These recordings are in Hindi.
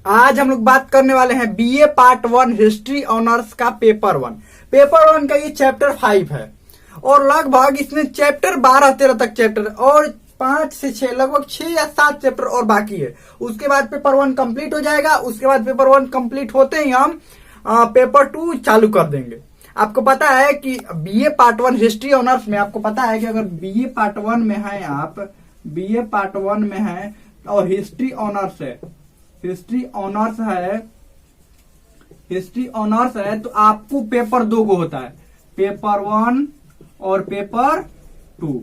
आज हम लोग बात करने वाले हैं बीए पार्ट 1 हिस्ट्री ऑनर्स का पेपर 1। पेपर 1 का ये चैप्टर 5 है और लगभग इसमें चैप्टर 12-13 तक चैप्टर और 5 से 6 लगभग 6 या 7 चैप्टर और बाकी है। उसके बाद पेपर 1 कंप्लीट हो जाएगा। उसके बाद पेपर 1 कंप्लीट होते ही हम पेपर 2 चालू कर देंगे। आपको पता है कि बीए पार्ट 1 हिस्ट्री ऑनर्स में आपको पता है कि अगर बीए पार्ट 1 में है, आप बीए पार्ट 1 में है और हिस्ट्री ऑनर्स है, हिस्ट्री ऑनर्स है तो आपको पेपर 2 को होता है, पेपर 1 और पेपर 2।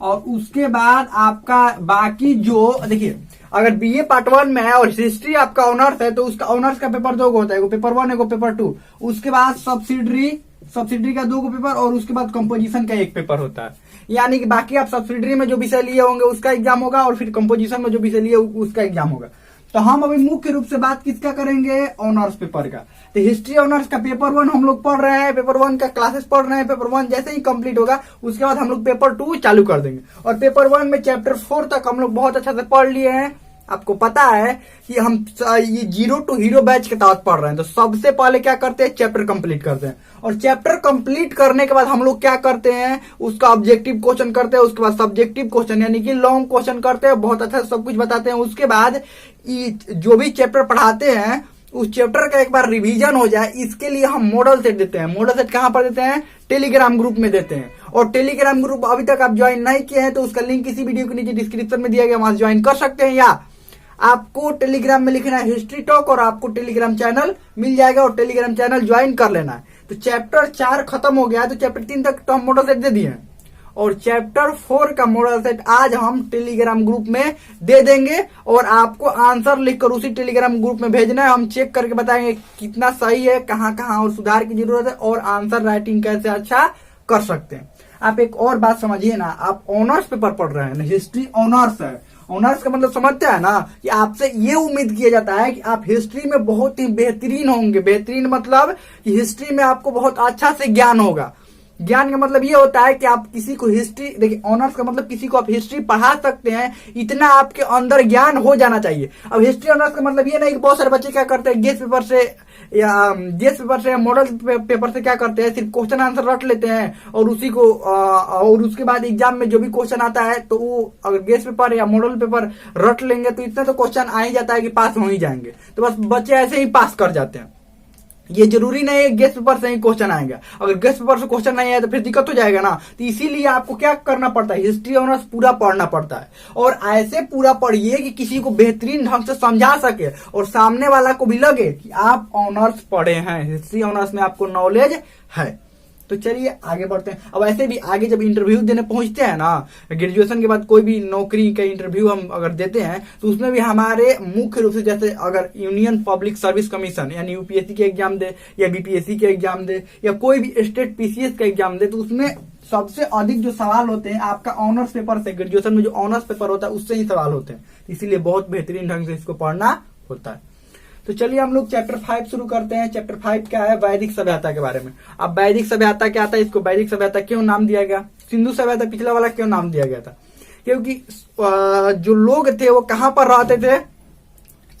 और उसके बाद आपका बाकी जो देखिए, अगर बीए पार्ट 1 में है और हिस्ट्री आपका ऑनर्स है तो उसका ऑनर्स का पेपर 2 को होता है, पेपर 1 है पेपर 2। उसके बाद सब्सिडरी का 2 को पेपर और उसके बाद कंपोजिशन का 1 पेपर होता है। यानी कि बाकी आप सब्सिडरी में जो विषय लिए होंगे उसका एग्जाम होगा और फिर कंपोजिशन में जो विषय लिए उसका एग्जाम होगा। तो हम अभी मुख्य रूप से बात किसका करेंगे, ऑनर्स पेपर का। तो हिस्ट्री ऑनर्स का पेपर 1 हम लोग पढ़ रहे हैं, पेपर 1 का क्लासेस पढ़ रहे हैं। पेपर 1 जैसे ही कंप्लीट होगा उसके बाद हम लोग पेपर 2 चालू कर देंगे। और पेपर 1 में चैप्टर 4 तक हम लोग बहुत अच्छा से पढ़ लिए हैं। आपको पता है कि हम ये 0 to हीरो बैच के तहत पढ़ रहे हैं। तो सबसे पहले क्या करते हैं, चैप्टर कंप्लीट करते हैं और चैप्टर कंप्लीट करने के बाद हम लोग क्या करते हैं, उसका ऑब्जेक्टिव क्वेश्चन करते हैं। उसके बाद सब्जेक्टिव क्वेश्चन यानी कि लॉन्ग क्वेश्चन करते हैं, बहुत अच्छा सब कुछ बताते हैं। उसके बाद जो भी चैप्टर पढ़ाते हैं उस चैप्टर का एक बार रिवीजन हो जाए, इसके लिए हम मॉडल सेट देते हैं। मॉडल सेट कहां पर देते हैं, टेलीग्राम ग्रुप में देते हैं। और टेलीग्राम ग्रुप अभी तक आप ज्वाइन नहीं किए हैं तो उसका लिंक इसी वीडियो के नीचे डिस्क्रिप्शन में दिया गया, वहां ज्वाइन कर सकते हैं। या आपको टेलीग्राम में लिखना है हिस्ट्री टॉक और आपको टेलीग्राम चैनल मिल जाएगा और टेलीग्राम चैनल ज्वाइन कर लेना है। तो चैप्टर 4 खत्म हो गया तो चैप्टर 3 तक तो हम मॉडल सेट दे दिए हैं और चैप्टर 4 का मॉडल सेट आज हम टेलीग्राम ग्रुप में दे देंगे और आपको आंसर लिखकर उसी टेलीग्राम ग्रुप में भेजना है। हम चेक करके बताएंगे कितना सही है, कहां कहां और सुधार की जरूरत है और आंसर राइटिंग कैसे अच्छा कर सकते हैं। आप एक और बात समझिए ना, आप ऑनर्स पेपर पढ़ रहे हैं ना, हिस्ट्री ऑनर्स है। ऑनर्स का मतलब समझते हैं ना कि आपसे ये उम्मीद किया जाता है कि आप हिस्ट्री में बहुत ही बेहतरीन होंगे। बेहतरीन मतलब कि हिस्ट्री में आपको बहुत अच्छा से ज्ञान होगा। ज्ञान का मतलब ये होता है कि आप किसी को हिस्ट्री, देखिए ऑनर्स का मतलब किसी को आप हिस्ट्री पढ़ा सकते हैं, इतना आपके अंदर ज्ञान हो जाना चाहिए। अब हिस्ट्री ऑनर्स का मतलब ये नहीं कि बहुत सारे बच्चे क्या करते हैं, गेस्ट पेपर से या मॉडल पेपर से क्या करते हैं, सिर्फ क्वेश्चन आंसर रट लेते हैं और उसी को और उसके बाद एग्जाम में जो भी क्वेश्चन आता है तो वो अगर गेस्ट पेपर या मॉडल पेपर रट लेंगे तो इतना तो क्वेश्चन आ ही जाता है कि पास हो ही जाएंगे। तो बस बच्चे ऐसे ही पास कर जाते हैं। ये जरूरी नहीं है गेस्ट पेपर से ही क्वेश्चन आएगा। अगर गेस्ट पेपर से क्वेश्चन नहीं आया तो फिर दिक्कत हो जाएगा ना। तो इसीलिए आपको क्या करना पड़ता है, हिस्ट्री ऑनर्स पूरा पढ़ना पड़ता है और ऐसे पूरा पढ़िए कि किसी को बेहतरीन ढंग से समझा सके और सामने वाला को भी लगे कि आप ऑनर्स पढ़े हैं, हिस्ट्री ऑनर्स में आपको नॉलेज है। तो चलिए आगे बढ़ते हैं। अब ऐसे भी आगे जब इंटरव्यू देने पहुंचते हैं ना, ग्रेजुएशन के बाद कोई भी नौकरी का इंटरव्यू हम अगर देते हैं तो उसमें भी हमारे मुख्य रूप से, जैसे अगर यूनियन पब्लिक सर्विस कमीशन यानी यूपीएससी के एग्जाम दे या बीपीएससी के एग्जाम दे या कोई भी स्टेट पीसीएस का एग्जाम दे, तो उसमें सबसे अधिक जो सवाल होते हैं आपका ऑनर्स पेपर से, ग्रेजुएशन में जो ऑनर्स पेपर होता है उससे ही सवाल होते हैं। इसीलिए बहुत बेहतरीन ढंग से इसको पढ़ना होता है। तो चलिए हम लोग चैप्टर 5 शुरू करते हैं। चैप्टर 5 क्या है, वैदिक सभ्यता के बारे में। अब वैदिक सभ्यता क्या था, इसको वैदिक सभ्यता क्यों नाम दिया गया, सिंधु सभ्यता पिछला वाला क्यों नाम दिया गया था, क्योंकि जो लोग थे वो कहां पर रहते थे,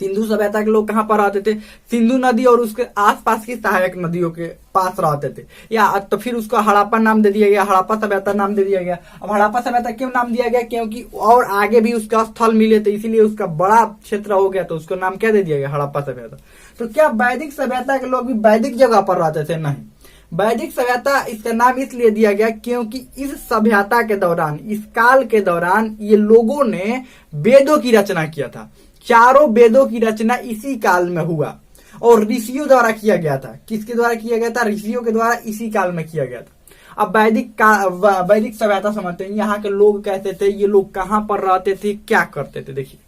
सिंधु सभ्यता के लोग कहां पर रहते थे, सिंधु नदी और उसके आसपास की सहायक नदियों के पास रहते थे। या तो फिर उसको हड़प्पा नाम दे दिया गया, हड़प्पा सभ्यता नाम दे दिया गया। अब हड़प्पा सभ्यता क्यों नाम दिया गया, क्योंकि और आगे भी उसका स्थल मिले थे, इसीलिए उसका बड़ा क्षेत्र हो गया तो उसको नाम क्या दे दिया गया, हड़प्पा सभ्यता। तो क्या वैदिक सभ्यता के लोग भी वैदिक जगह पर रहते थे, नहीं। वैदिक सभ्यता इसका नाम इसलिए दिया गया क्योंकि इस सभ्यता के दौरान, इस काल के दौरान ये लोगों ने वेदों की रचना किया था। चारों वेदों की रचना इसी काल में हुआ और ऋषियों द्वारा किया गया था। किसके द्वारा किया गया था, ऋषियों के द्वारा इसी काल में किया गया था। अब वैदिक सभ्यता समझते हैं, यहाँ के लोग कैसे थे, ये लोग कहां पर रहते थे, क्या करते थे। देखिए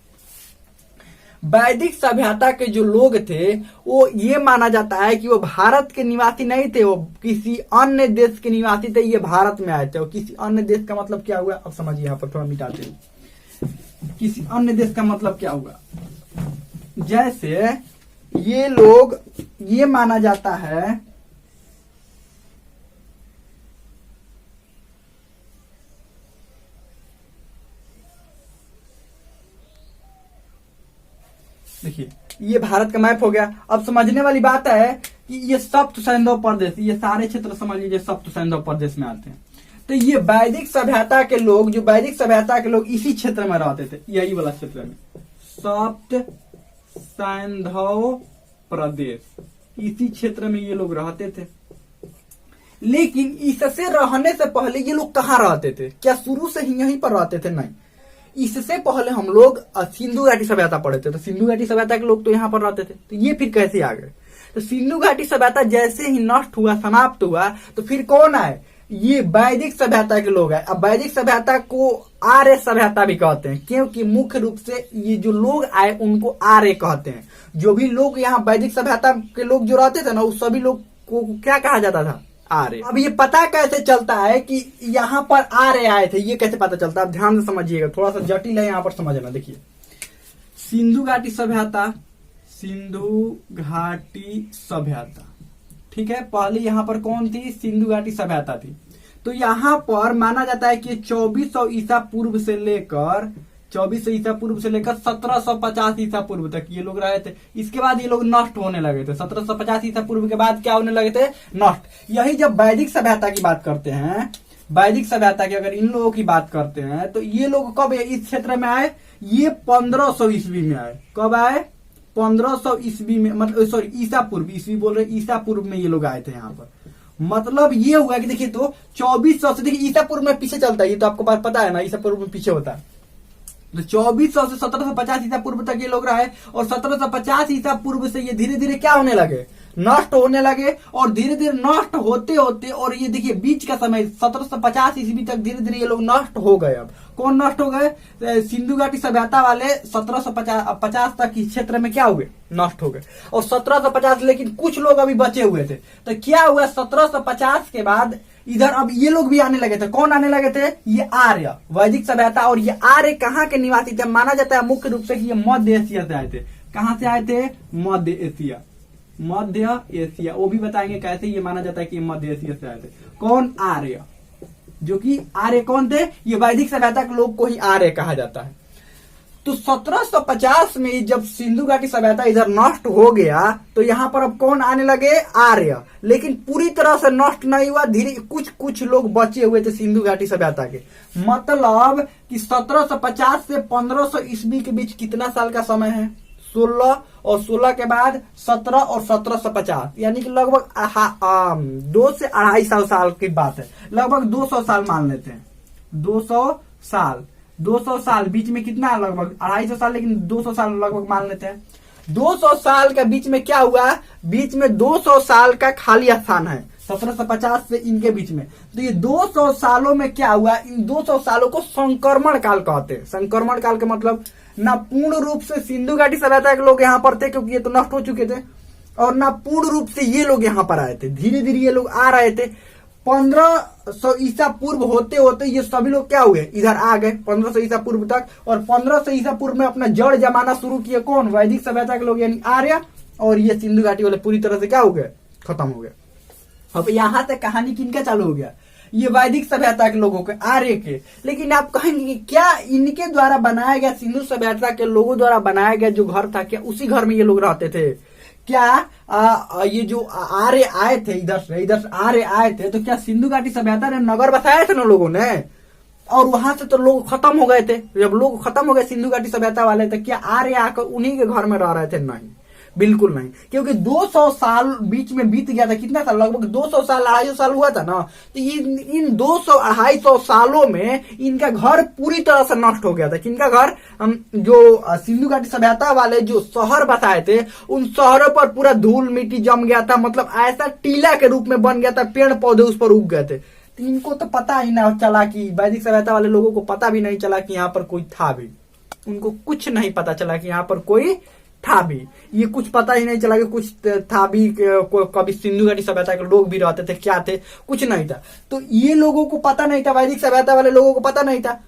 वैदिक सभ्यता के जो लोग थे वो ये माना जाता है कि वो भारत के निवासी नहीं थे, वो किसी अन्य देश के निवासी थे। ये भारत में आए थे और किसी अन्य देश का मतलब क्या हुआ, अब समझिए। यहाँ पर थोड़ा मिटाते हैं, किसी अन्य देश का मतलब क्या होगा, जैसे ये लोग, ये माना जाता है देखिए ये भारत का मैप हो गया। अब समझने वाली बात है कि ये सप्त सैंधव प्रदेश, ये सारे क्षेत्र समझ लीजिए सप्त सैंधव प्रदेश में आते हैं। तो ये वैदिक सभ्यता के लोग, जो वैदिक सभ्यता के लोग इसी क्षेत्र में रहते थे, यही वाला क्षेत्र में, सप्त सैंधव प्रदेश, इसी क्षेत्र में ये लोग रहते थे। लेकिन इससे रहने से पहले ये लोग कहाँ रहते थे? क्या शुरू से ही यहीं पर रहते थे? नहीं, इससे पहले हम लोग सिंधु घाटी सभ्यता पढ़े थे। तो सिंधु घाटी सभ्यता के लोग तो यहाँ पर रहते थे। तो ये फिर कैसे आ गए? तो सिंधु घाटी सभ्यता जैसे ही नष्ट हुआ, समाप्त हुआ, तो फिर कौन आए? ये वैदिक सभ्यता के लोग आए। अब वैदिक सभ्यता को आर्य सभ्यता भी कहते हैं, क्योंकि मुख्य रूप से ये जो लोग आए उनको आर्य कहते हैं। जो भी लोग यहाँ वैदिक सभ्यता के लोग जो रहते थे ना, उस सभी लोग को क्या कहा जाता था? आर्य। अब ये पता कैसे चलता है कि यहाँ पर आर्य आए थे? ये कैसे पता चलता है? आप ध्यान से समझिएगा, थोड़ा सा जटिल है यहाँ पर समझना। देखिए, सिंधु घाटी सभ्यता, सिंधु घाटी सभ्यता, ठीक है। पहले यहाँ पर कौन थी? सिंधु घाटी सभ्यता थी। तो यहाँ पर माना जाता है कि 2400 ईसा पूर्व से लेकर 1750 ईसा पूर्व तक ये लोग रहे थे। इसके बाद ये लोग नष्ट होने लगे थे। 1750 ईसा पूर्व के बाद क्या होने लगे थे? नष्ट। यही जब वैदिक सभ्यता की बात करते हैं, वैदिक सभ्यता की अगर इन लोगों की बात करते हैं, तो ये लोग कब इस क्षेत्र में आए? ये 1500 ईस्वी में आए। कब आए? 1500 ईस्वी में, मतलब सॉरी ईसा पूर्व, ईस्वी बोल रहे, ईसा पूर्व में ये लोग आए थे यहाँ पर। मतलब ये हुआ कि देखिए, तो 2400 से, देखिए ईसा पूर्व में पीछे चलता है, ये तो आपको बात पता है ना, ईसा पूर्व में पीछे होता है। तो 2400 से 1750 ईसा पूर्व तक ये लोग रहे, और 1750 ईसा पूर्व से ये धीरे धीरे क्या होने लगे? नष्ट होने लगे। और धीरे धीरे नष्ट होते होते, और ये देखिए बीच का समय 1750 ईस्वी तक धीरे धीरे ये लोग नष्ट हो गए। अब कौन नष्ट हो गए? सिंधु घाटी सभ्यता वाले 1750 तक इस क्षेत्र में क्या हुए? नष्ट हो गए। और 1750, लेकिन कुछ लोग अभी बचे हुए थे। तो क्या हुआ? 1750 के बाद इधर अब ये लोग भी आने लगे थे। कौन आने लगे थे? ये आर्य, वैदिक सभ्यता। और ये आर्य कहाँ के निवासी थे? माना जाता है मुख्य रूप से कि ये मध्य एशिया से आए थे। कहाँ से आए थे? मध्य एशिया, मध्य एशिया। वो भी बताएंगे कैसे। ये माना जाता है कि मध्य एशिया से आए थे। कौन? आर्य। जो कि आर्य कौन थे? ये वैदिक सभ्यता के लोग को ही आर्य कहा जाता है। तो 1750 में जब सिंधु घाटी सभ्यता इधर नष्ट हो गया, तो यहाँ पर अब कौन आने लगे? आर्य। लेकिन पूरी तरह से नष्ट नहीं हुआ, धीरे कुछ लोग बचे हुए थे सिंधु घाटी सभ्यता के। मतलब कि 1750 से 1500 ईस्वी के बीच कितना साल का समय है? 16, और 16 के बाद 17 और 1750, यानी कि लगभग 2 से 250 साल की बात है। लगभग 200 साल मान लेते हैं। 200 साल बीच में कितना? लगभग 250 साल, लेकिन 200 साल लगभग मान लेते हैं। 200 साल के बीच में क्या हुआ? बीच में 200 साल का खाली स्थान है 1750 से इनके बीच में। तो ये 200 सालों में क्या हुआ? इन 200 सालों को संक्रमण काल कहते हैं। संक्रमण काल के मतलब ना पूर्ण रूप से सिंधु घाटी सभ्यता के लोग यहाँ पर थे, क्योंकि ये तो नष्ट हो चुके थे, और ना पूर्ण रूप से ये लोग यहाँ पर आए थे। धीरे धीरे ये लोग आ रहे थे। 1500 ईसा पूर्व होते होते ये सभी लोग क्या हुए? इधर आ गए 1500 ईसा पूर्व तक। और 1500 ईसा पूर्व में अपना जड़ जमाना शुरू किए। कौन? वैदिक सभ्यता के लोग, यानी आर्य। और ये सिंधु घाटी वाले पूरी तरह से क्या हो गए? खत्म हो गए। अब यहां से कहानी किनका चालू हो गया? ये वैदिक सभ्यता के लोगों के, आर्य के। लेकिन आप कहेंगे कि क्या इनके द्वारा बनाया गया, सिंधु सभ्यता के लोगों द्वारा बनाया गया जो घर था, क्या उसी घर में ये लोग रहते थे? क्या ये जो आर्य आए थे इधर से आर्य आए थे, तो क्या सिंधु घाटी सभ्यता ने नगर बसाए थे ना लोगों ने? और वहां से तो लोग खत्म हो गए थे। जब लोग खत्म हो गए सिंधु घाटी सभ्यता वाले, तो क्या आर्य आकर उन्हीं के घर में रह रहे थे? नहीं, बिल्कुल नहीं। क्योंकि 200 साल बीच में बीत गया था। कितना साल? लगभग 200 साल, 250 साल हुआ था ना। तो इन 200 250 सालों में इनका घर पूरी तरह से नष्ट हो गया था। किनका घर? जो सिंधु घाटी सभ्यता वाले जो शहर बसाए थे, उन शहरों पर पूरा धूल मिट्टी जम गया था। मतलब ऐसा टीला के रूप में बन गया था, पेड़ पौधे उस पर उग गए थे। तो इनको तो पता ही ना चला कि, वैदिक सभ्यता वाले लोगों को पता भी नहीं चला कि यहाँ पर कोई था भी। उनको कुछ नहीं पता चला कि यहाँ पर कोई था भी। ये कुछ पता ही नहीं चला कि कुछ था भी, कभी सिंधु घाटी सभ्यता के लोग भी रहते थे, क्या थे, कुछ नहीं था। तो ये लोगों को पता नहीं था, वैदिक सभ्यता वाले लोगों को पता नहीं था।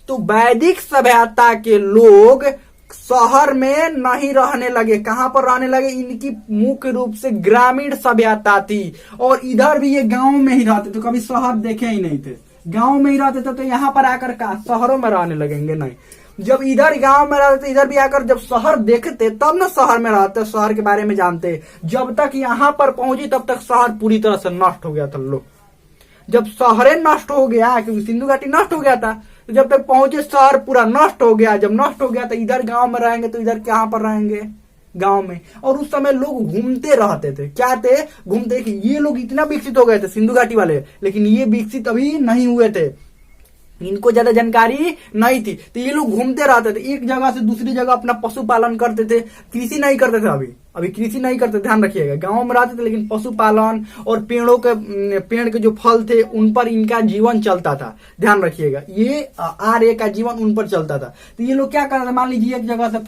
तो वैदिक सभ्यता के लोग शहर में नहीं रहने लगे। कहां पर रहने लगे? इनकी मुख्य रूप से ग्रामीण सभ्यता थी। और इधर भी ये गांव में ही रहते थे, कभी शहर देखे ही नहीं थे, गांव में ही रहते थे। तो यहाँ पर आकर का शहरों में रहने लगेंगे? नहीं। जब इधर गांव में रहते इधर भी आकर जब शहर देखते तब ना शहर में रहते, शहर के बारे में जानते। जब तक यहाँ पर पहुंची तब तक शहर पूरी तरह से नष्ट हो गया था। लोग जब शहरें नष्ट हो गया, क्योंकि सिंधु घाटी नष्ट हो गया था, तो जब तक पहुंचे शहर पूरा नष्ट हो गया। जब नष्ट हो गया तो इधर गांव में रहेंगे, तो इधर कहां पर रहेंगे, गांव में। और उस समय लोग घूमते रहते थे, क्या थे, घूमते। कि ये लोग इतना विकसित हो गए थे सिंधु घाटी वाले, लेकिन ये विकसित अभी नहीं हुए थे, इनको ज्यादा जानकारी नहीं थी। तो ये लोग घूमते रहते थे, एक जगह से दूसरी जगह अपना पशुपालन करते थे, कृषि नहीं करते थे। अभी कृषि नहीं करते, ध्यान रखिएगा। गांव में रहते थे लेकिन पशुपालन और पेड़ के जो फल थे उन पर इनका जीवन चलता था, ध्यान रखिएगा। ये आर्य का जीवन उन पर चलता था। तो ये लोग क्या करते थे, मान लीजिए एक जगह से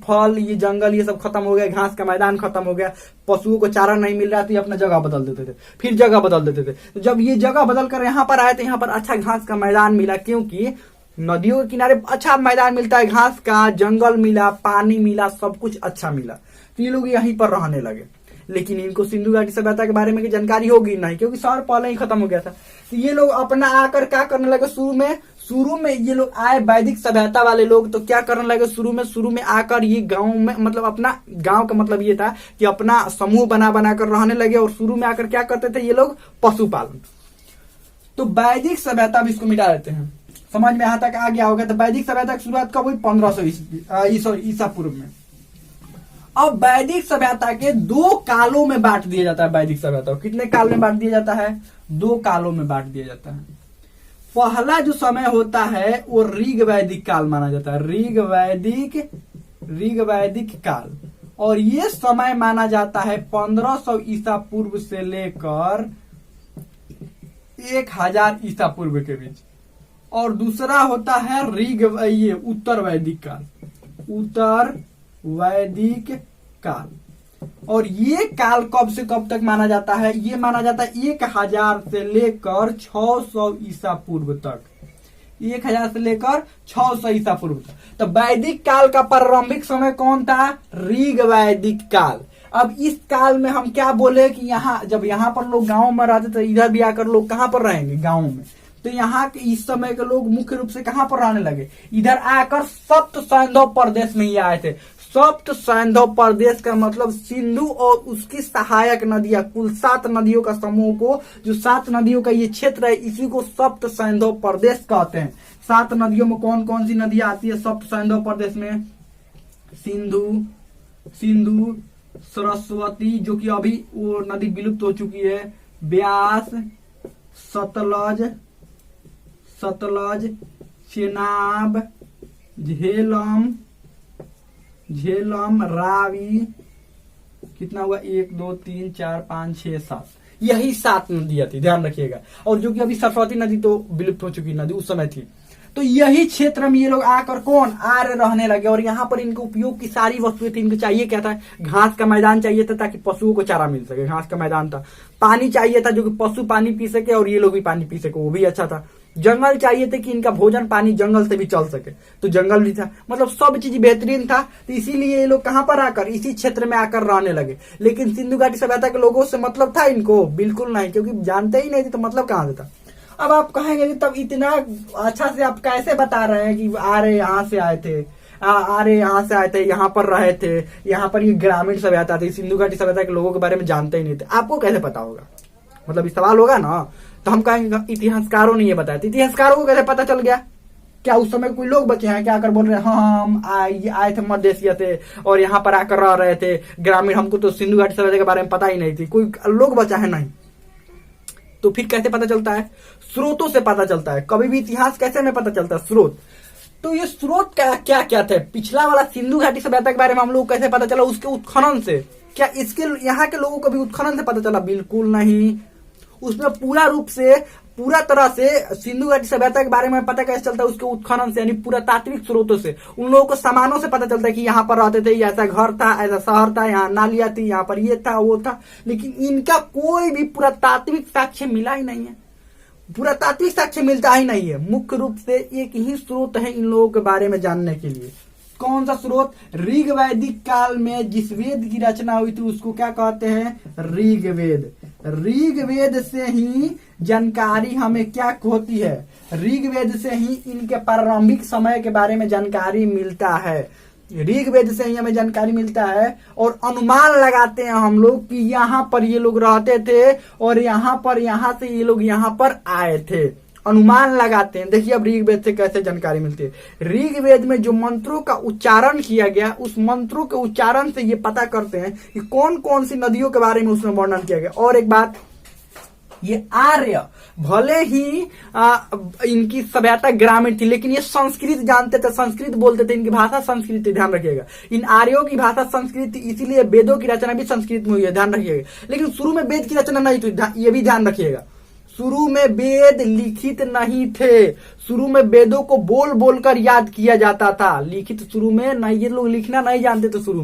फल ये जंगल ये सब खत्म हो गया, घास का मैदान खत्म हो गया, पशुओं को चारा नहीं मिल रहा, तो ये अपना जगह बदल देते थे, फिर जगह बदल देते थे। तो जब ये जगह बदल कर यहाँ पर आए तो यहाँ पर अच्छा घास का मैदान मिला, क्योंकि नदियों के किनारे अच्छा मैदान मिलता है, घास का, जंगल मिला, पानी मिला, सब कुछ अच्छा मिला। तो ये लोग यहीं पर रहने लगे। लेकिन इनको सिंधु घाटी सभ्यता के बारे में जानकारी होगी नहीं, क्योंकि शहर पहले ही खत्म हो गया था। तो ये लोग अपना आकर क्या करने लगे, शुरू में ये लोग आए वैदिक सभ्यता वाले लोग, तो क्या करने लगे, शुरू में आकर ये गांव में, मतलब अपना गांव का मतलब ये था कि अपना समूह बना कर रहने लगे। और शुरू में आकर क्या करते थे ये लोग, पशुपालन। तो वैदिक सभ्यता भी इसको मिटा देते हैं, समझ में यहाँ तक आ गया होगा। तो वैदिक सभ्यता की शुरुआत कब हुई, 1500 ईसा पूर्व में। अब वैदिक सभ्यता के 2 कालों में बांट दिया जाता है। वैदिक सभ्यता को कितने काल में बांट दिया जाता है, 2 कालों में बांट दिया जाता है। पहला जो समय होता है वो ऋग वैदिक काल माना जाता है, ऋग वैदिक काल। और ये समय माना जाता है 1500 ईसा पूर्व से लेकर 1000 ईसा पूर्व के बीच। और दूसरा होता है ये उत्तर वैदिक काल, उत्तर वैदिक काल। और ये काल कब से कब तक माना जाता है, ये माना जाता है 1000 से लेकर 600 ईसा पूर्व तक, 1000 से लेकर 600 ईसा पूर्व तक। तो वैदिक काल का प्रारंभिक समय कौन था, ऋग वैदिक काल। अब इस काल में हम क्या बोले कि जब यहाँ पर लोग गांव में रहते थे, इधर भी आकर लोग कहां पर रहेंगे, गांव में। तो यहाँ के इस समय के लोग मुख्य रूप से कहां पर रहने लगे, इधर आकर सप्त सैंधव प्रदेश में ही आए थे। सप्त सैंधव प्रदेश का मतलब सिंधु और उसकी सहायक नदियां, कुल 7 नदियों का समूह को, जो 7 नदियों का ये क्षेत्र है, इसी को सप्त सैंधव प्रदेश कहते हैं। 7 नदियों में कौन कौन सी नदियां आती है सप्त सैंधव प्रदेश में, सिंधु, सरस्वती, जो कि अभी वो नदी विलुप्त हो चुकी है, ब्यास, सतलज, चेनाब, झेलम, रावी, कितना हुआ, 1 2 3 4 5 6 7, यही 7 नदियां थी, ध्यान रखिएगा। और जो कि अभी सरस्वती नदी तो विलुप्त हो चुकी नदी उस समय थी। तो यही क्षेत्र में ये लोग आकर आर्य रहने लगे। और यहाँ पर इनको उपयोग की सारी वस्तुएं थी। इनको चाहिए क्या था, घास का मैदान चाहिए था ताकि पशुओं को चारा मिल सके, घास का मैदान था। पानी चाहिए था जो कि पशु पानी पी सके और ये लोग भी पानी पी सके, वो भी अच्छा था। जंगल चाहिए थे कि इनका भोजन पानी जंगल से भी चल सके, तो जंगल भी था। मतलब सब चीज बेहतरीन था। तो इसीलिए ये लोग कहां पर आकर, इसी क्षेत्र में आकर रहने लगे। लेकिन सिंधु घाटी सभ्यता के लोगों से मतलब था इनको, बिल्कुल नहीं, क्योंकि जानते ही नहीं थे, तो मतलब कहां से था। अब आप कहेंगे कि तब इतना अच्छा से आप कैसे बता रहे हैं कि आर्य यहाँ से आए थे, आर्य यहाँ से आए थे, यहाँ पर रहे थे, यहाँ पर ये ग्रामीण सभ्यता थी, सिंधु घाटी सभ्यता के लोगों के बारे में जानते ही नहीं थे, आपको कैसे पता होगा। मतलब इस सवाल होगा ना, तो हम कहेंगे इतिहासकारों ने ये बताया। तो इतिहासकारों को कैसे पता चल गया, क्या उस समय कोई लोग बचे हैं क्या आकर बोल रहे हैं हाँ हम आए थे मध्य एशिया से और यहाँ पर आकर रह रहे थे ग्रामीण, हमको तो सिंधु घाटी सभ्यता के बारे में पता ही नहीं थी, कोई लोग बचा है नहीं। तो फिर कैसे पता चलता है, स्रोतों से पता चलता है। कभी भी इतिहास कैसे में पता चलता है, स्रोत। तो ये स्रोत क्या क्या थे, पिछला वाला सिंधु घाटी सभ्यता के बारे में हम लोग कैसे पता चला, उसके उत्खनन से। क्या इसके यहाँ के लोगों को भी उत्खनन से पता चला, बिल्कुल नहीं। उसमें पूरा तरह से सिंधु घाटी सभ्यता के बारे में पता कैसे चलता है, उसके उत्खनन से, यानी पूरा तात्विक स्रोतों से। उन लोगों को सामानों से पता चलता है कि यहाँ पर रहते थे, ऐसा घर था, ऐसा शहर था, यहाँ नालियां थी, यहाँ पर ये था वो था। लेकिन इनका कोई भी पूरा तात्विक साक्ष्य मिला ही नहीं है, पूरा तात्विक साक्ष्य मिलता ही नहीं है। मुख्य रूप से एक ही स्रोत है इन लोगों के बारे में जानने के लिए। कौन सा स्रोत, ऋग वैदिक काल में जिस वेद की रचना हुई थी उसको क्या कहते हैं, ऋग्वेद। ऋग्वेद से ही जानकारी हमें क्या होती है, ऋग्वेद से ही इनके प्रारंभिक समय के बारे में जानकारी मिलता है, ऋग्वेद से ही हमें जानकारी मिलता है। और अनुमान लगाते हैं हम लोग कि यहाँ पर ये लोग रहते थे और यहाँ से ये लोग यहाँ पर आए थे, अनुमान लगाते हैं। देखिए अब ऋग्वेद से कैसे जानकारी मिलती है। ऋग्वेद में जो मंत्रों का उच्चारण किया गया, उस मंत्रों के उच्चारण से ये पता करते हैं कि कौन कौन सी नदियों के बारे में उसमें वर्णन किया गया। और एक बात, ये आर्य भले ही इनकी सभ्यता ग्रामीण थी, लेकिन ये संस्कृत जानते थे, संस्कृत बोलते थे, इनकी भाषा संस्कृत थी, ध्यान रखिएगा। इन आर्यों की भाषा संस्कृत थी, इसीलिए वेदों की रचना भी संस्कृत में हुई है, ध्यान रखिएगा। लेकिन शुरू में वेद की रचना नहीं थी, ये भी ध्यान रखिएगा। शुरू में वेद लिखित नहीं थे, शुरू में वेदों को बोल बोलकर याद किया जाता था, लिखित शुरू में नहीं, ये लोग लिखना नहीं जानते थे। शुरू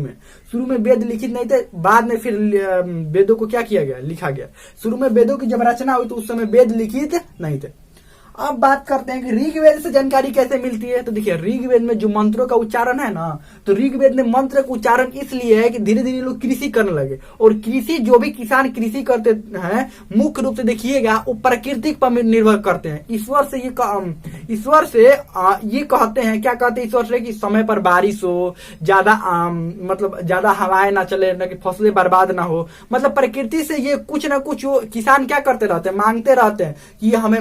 में वेद लिखित नहीं थे, बाद में फिर वेदों को क्या किया गया, लिखा गया। शुरू में वेदों की जब रचना हुई तो उस समय वेद लिखित नहीं थे। अब बात करते हैं कि ऋग्वेद से जानकारी कैसे मिलती है। तो देखिए ऋग्वेद में जो मंत्रों का उच्चारण है ना, तो ऋग्वेद में मंत्र का उच्चारण इसलिए है कि धीरे धीरे लोग कृषि करने लगे, और कृषि जो भी किसान कृषि करते हैं मुख्य रूप से देखिएगा वो प्राकृतिक पर निर्भर करते हैं। ईश्वर से ये कहते हैं, क्या कहते हैं ईश्वर से, कि समय पर बारिश हो, ज्यादा हवाएं ना चले, न कि फसलें बर्बाद ना हो। मतलब प्रकृति से ये कुछ ना कुछ किसान क्या करते रहते हैं, मांगते रहते हैं कि हमें,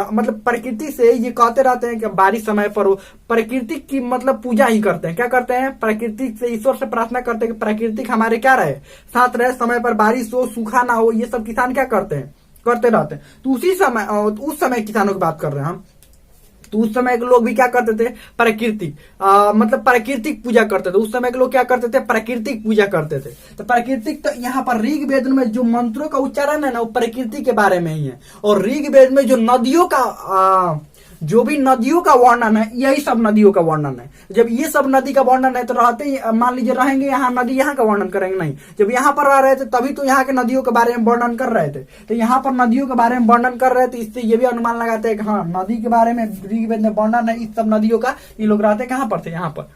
मतलब प्रकृति से ये कहते रहते हैं कि बारिश समय पर हो। प्रकृति की मतलब पूजा ही करते हैं, क्या करते हैं, प्रकृति से ईश्वर से प्रार्थना करते हैं कि प्रकृति हमारे क्या रहे, साथ रहे, समय पर बारिश हो, सूखा ना हो। ये सब किसान क्या करते हैं, करते रहते हैं। तो उस समय किसानों की बात कर रहे हैं हम। तो उस समय के लोग भी क्या करते थे, मतलब प्राकृतिक पूजा करते थे। उस समय के लोग क्या करते थे, प्राकृतिक पूजा करते थे। तो प्राकृतिक, तो यहाँ पर ऋग्वेद में जो मंत्रों का उच्चारण है ना, वो प्रकृति के बारे में ही है। और ऋग्वेद में जो नदियों का जो भी नदियों का वर्णन है, यही सब नदियों का वर्णन है। जब ये सब नदी का वर्णन है तो रहते ही, मान लीजिए रहेंगे यहाँ, नदी यहाँ का वर्णन करेंगे नहीं। जब यहाँ पर रह रहे थे तभी तो यहाँ के नदियों के बारे में वर्णन कर रहे थे। तो यहाँ पर नदियों के बारे में वर्णन कर रहे थे, इससे ये भी अनुमान लगाते हैं कि हाँ नदी के बारे में ऋग्वेद में वर्णन है, इस सब नदियों का। ये लोग रहते कहाँ पर थे, यहाँ पर।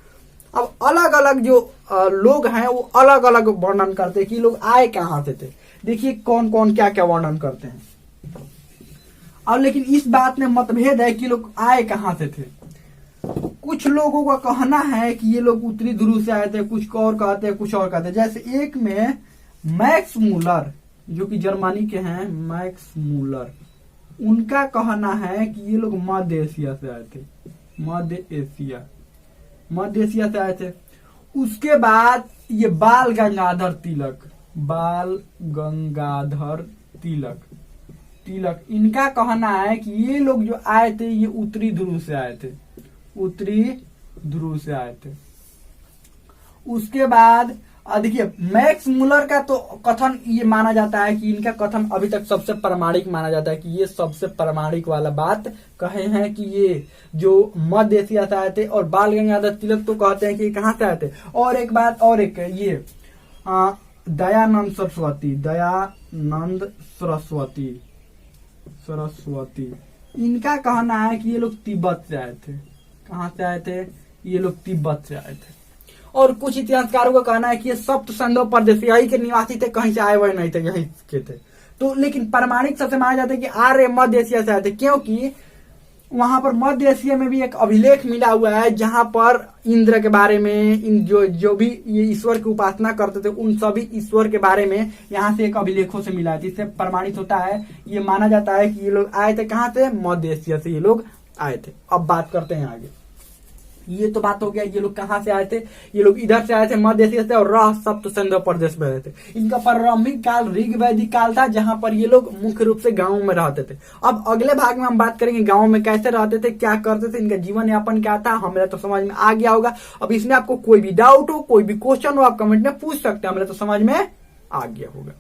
अब अलग अलग जो लोग हैं वो अलग अलग वर्णन करते हैं कि लोग आए कहाँ से थे। देखिए कौन कौन क्या क्या वर्णन करते हैं। और लेकिन इस बात में मतभेद है कि लोग आए कहां से थे। कुछ लोगों का कहना है कि ये लोग उत्तरी ध्रुव से आए थे, कुछ और कहते हैं, कुछ और कहते हैं। जैसे एक में मैक्स मूलर, जो कि जर्मनी के हैं, मैक्स मूलर, उनका कहना है कि ये लोग मध्य एशिया से आए थे, मध्य एशिया से आए थे। उसके बाद ये बाल गंगाधर तिलक, इनका कहना है कि ये लोग जो आए थे ये उत्तरी ध्रुव से आए थे। उसके बाद देखिए मैक्स मूलर का तो कथन ये माना जाता है कि इनका कथन अभी तक सबसे प्रामाणिक माना जाता है, कि ये सबसे प्रामाणिक वाला बात कहे हैं कि ये जो मध्य एशिया से आए थे। और बाल गंगाधर तिलक तो कहते हैं कि कहाँ से आए थे। और एक बात और, एक ये दयानंद सरस्वती, इनका कहना है कि ये लोग तिब्बत से आए थे। कहां से आए थे, ये लोग तिब्बत से आए थे। और कुछ इतिहासकारों का कहना है कि ये सप्त संधव प्रदेश यही के निवासी थे, कहीं से आए हुए नहीं थे, यही के थे। तो लेकिन प्रामाणिक सबसे माना जाता है कि आर्य मध्य एशिया से आए थे, क्योंकि वहां पर मध्य एशिया में भी एक अभिलेख मिला हुआ है जहां पर इंद्र के बारे में, इन जो भी ये ईश्वर की उपासना करते थे उन सभी ईश्वर के बारे में यहाँ से एक अभिलेखों से मिला है, जिससे प्रमाणित होता है, ये माना जाता है कि ये लोग आए थे कहाँ से, मध्य एशिया से ये लोग आए थे। अब बात करते हैं आगे। ये तो बात हो गया ये लोग कहाँ से आए थे, ये लोग इधर से आए थे मध्य एशिया से, और रह सप्त संधव प्रदेश में रहते थे। इनका प्रारंभिक काल ऋग्वैदिक काल था, जहां पर ये लोग मुख्य रूप से गांवों में रहते थे। अब अगले भाग में हम बात करेंगे गांवों में कैसे रहते थे, क्या करते थे, इनका जीवन यापन क्या था। हमें तो समझ में आ गया होगा। अब इसमें आपको कोई भी डाउट हो, कोई भी क्वेश्चन हो, आप कमेंट में पूछ सकते हैं, हमें तो समझ में आ गया होगा।